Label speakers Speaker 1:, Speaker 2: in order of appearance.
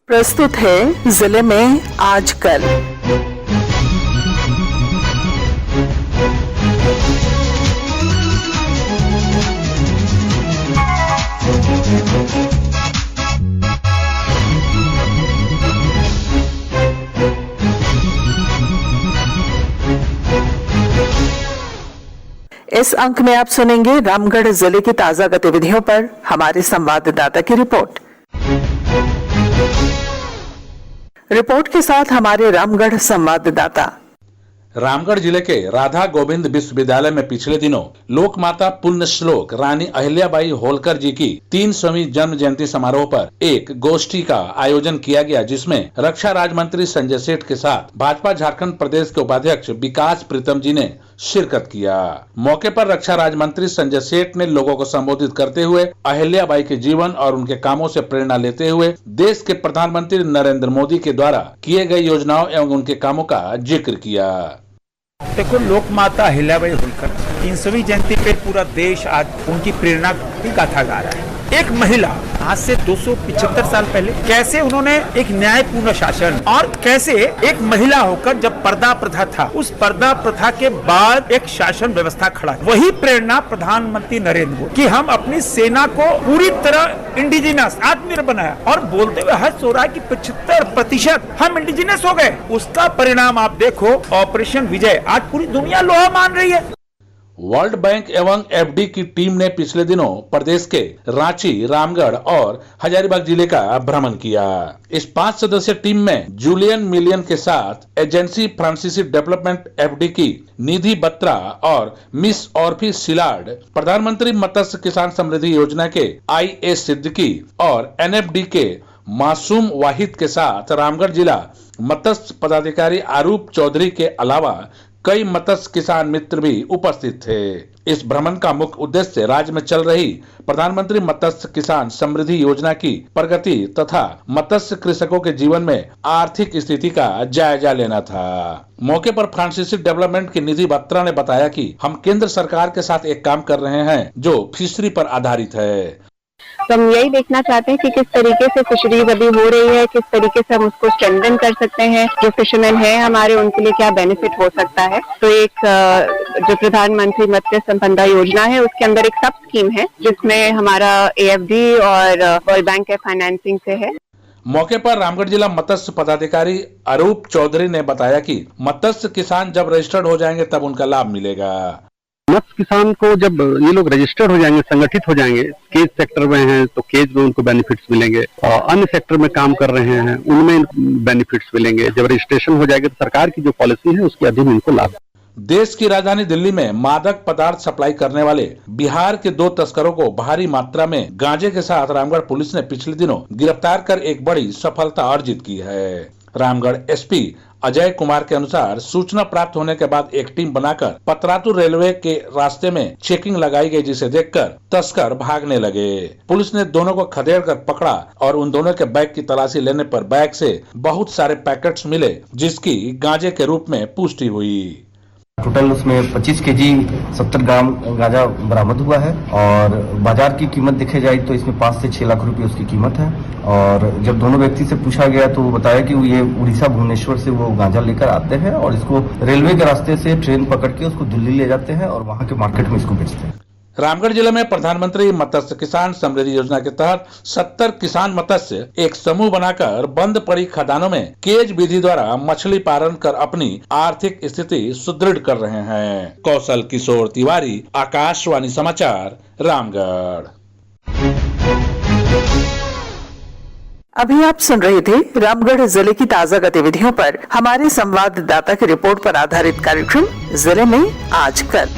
Speaker 1: प्रस्तुत है जिले में आज कल। इस अंक में आप सुनेंगे रामगढ़ जिले की ताजा गतिविधियों पर हमारे संवाददाता की रिपोर्ट के साथ हमारे रामगढ़ संवाददाता।
Speaker 2: रामगढ़ जिले के राधा गोविंद विश्वविद्यालय में पिछले दिनों लोक माता पुण्य श्लोक रानी अहिल्याबाई होलकर जी की 300वीं जन्म जयंती समारोह पर एक गोष्ठी का आयोजन किया गया, जिसमें रक्षा राज्य मंत्री संजय सेठ के साथ भाजपा झारखंड प्रदेश के उपाध्यक्ष विकास प्रीतम जी ने शिरकत किया। मौके पर रक्षा राज्य मंत्री संजय सेठ ने लोगों को संबोधित करते हुए अहिल्याबाई के जीवन और उनके कामों से प्रेरणा लेते हुए देश के प्रधानमंत्री नरेंद्र मोदी के द्वारा किए गए योजनाओं एवं उनके कामों का जिक्र किया।
Speaker 3: देखो, लोक माता अहिल्याबाई होलकर 300वीं जयंती पे पूरा देश आज उनकी प्रेरणा की गाथा गा रहा है। एक महिला आज से 275 साल पहले कैसे उन्होंने एक न्यायपूर्ण शासन और कैसे एक महिला होकर जब पर्दा प्रथा था, उस पर्दा प्रथा के बाद एक शासन व्यवस्था खड़ा, वही प्रेरणा प्रधानमंत्री नरेंद्र मोदी कि हम अपनी सेना को पूरी तरह इंडिजिनस आत्मनिर्भर बनाया और बोलते हुए हर्ष हो रहा है कि 75% हम इंडिजिनस हो गए। उसका परिणाम आप देखो, ऑपरेशन विजय आज पूरी दुनिया लोहा मान रही है।
Speaker 2: वर्ल्ड बैंक एवं एफडी की टीम ने पिछले दिनों प्रदेश के रांची, रामगढ़ और हजारीबाग जिले का भ्रमण किया। इस 5 सदस्यीय टीम में जूलियन मिलियन के साथ एजेंसी फ्रांसीसी डेवलपमेंट एफडी की निधि बत्रा और मिस ऑर्फी सिलार्ड, प्रधानमंत्री मत्स्य किसान समृद्धि योजना के IA सिद्दीकी और NFD के मासूम वाहिद के साथ रामगढ़ जिला मत्स्य पदाधिकारी आरूप चौधरी के अलावा कई मत्स्य किसान मित्र भी उपस्थित थे। इस भ्रमण का मुख्य उद्देश्य राज्य में चल रही प्रधानमंत्री मत्स्य किसान समृद्धि योजना की प्रगति तथा मत्स्य कृषकों के जीवन में आर्थिक स्थिति का जायजा लेना था। मौके पर फ्रांसीसी डेवलपमेंट की निधि बत्रा ने बताया कि हम केंद्र सरकार के साथ एक काम कर रहे हैं जो फिशरी पर आधारित है।
Speaker 4: तो हम यही देखना चाहते हैं कि किस तरीके से फिशरीज अभी हो रही है, किस तरीके से हम उसको स्ट्रेंथन कर सकते हैं, जो फिशरमैन है हमारे उनके लिए क्या बेनिफिट हो सकता है। तो एक जो प्रधानमंत्री मत्स्य संपदा योजना है उसके अंदर एक सब स्कीम है जिसमें हमारा AFD और वर्ल्ड बैंक के फाइनेंसिंग से है।
Speaker 2: मौके पर रामगढ़ जिला मत्स्य पदाधिकारी अरूप चौधरी ने बताया कि मत्स्य किसान जब रजिस्टर्ड हो जाएंगे तब उनका लाभ मिलेगा।
Speaker 5: मत्स्य किसान को जब ये लोग रजिस्टर्ड हो जाएंगे, संगठित हो जाएंगे, केज सेक्टर में हैं तो केज में उनको बेनिफिट्स मिलेंगे और अन्य सेक्टर में काम कर रहे हैं उनमें बेनिफिट्स मिलेंगे। जब रजिस्ट्रेशन हो जाएगा तो सरकार की जो पॉलिसी है उसके अधीन इनको लाभ।
Speaker 2: देश की राजधानी दिल्ली में मादक पदार्थ सप्लाई करने वाले बिहार के 2 तस्करों को भारी मात्रा में गांजे के साथ रामगढ़ पुलिस ने पिछले दिनों गिरफ्तार कर एक बड़ी सफलता अर्जित की है। रामगढ़ SP अजय कुमार के अनुसार सूचना प्राप्त होने के बाद एक टीम बनाकर पतरातू रेलवे के रास्ते में चेकिंग लगाई गई, जिसे देखकर तस्कर भागने लगे। पुलिस ने दोनों को खदेड़ कर पकड़ा और उन दोनों के बैग की तलाशी लेने पर बैग से बहुत सारे पैकेट्स मिले, जिसकी गांजे के रूप में पुष्टि हुई।
Speaker 6: टोटल उसमें 25 kg 70 ग्राम गांजा बरामद हुआ है और बाजार की कीमत देखी जाए तो इसमें 5 से 6 लाख रुपए उसकी कीमत है। और जब दोनों व्यक्ति से पूछा गया तो वो बताया कि ये उड़ीसा भुवनेश्वर से वो गांजा लेकर आते हैं और इसको रेलवे के रास्ते से ट्रेन पकड़ के उसको दिल्ली ले जाते हैं और वहाँ के मार्केट में इसको बेचते हैं।
Speaker 2: रामगढ़ जिले में प्रधानमंत्री मत्स्य किसान समृद्धि योजना के तहत 70 किसान मत्स्य एक समूह बनाकर बंद पड़ी खदानों में केज विधि द्वारा मछली पालन कर अपनी आर्थिक स्थिति सुदृढ़ कर रहे हैं। कौशल किशोर तिवारी, आकाशवाणी समाचार, रामगढ़।
Speaker 1: अभी आप सुन रहे थे रामगढ़ जिले की ताजा गतिविधियों पर हमारे संवाददाता की रिपोर्ट पर आधारित कार्यक्रम जिले में आज कल।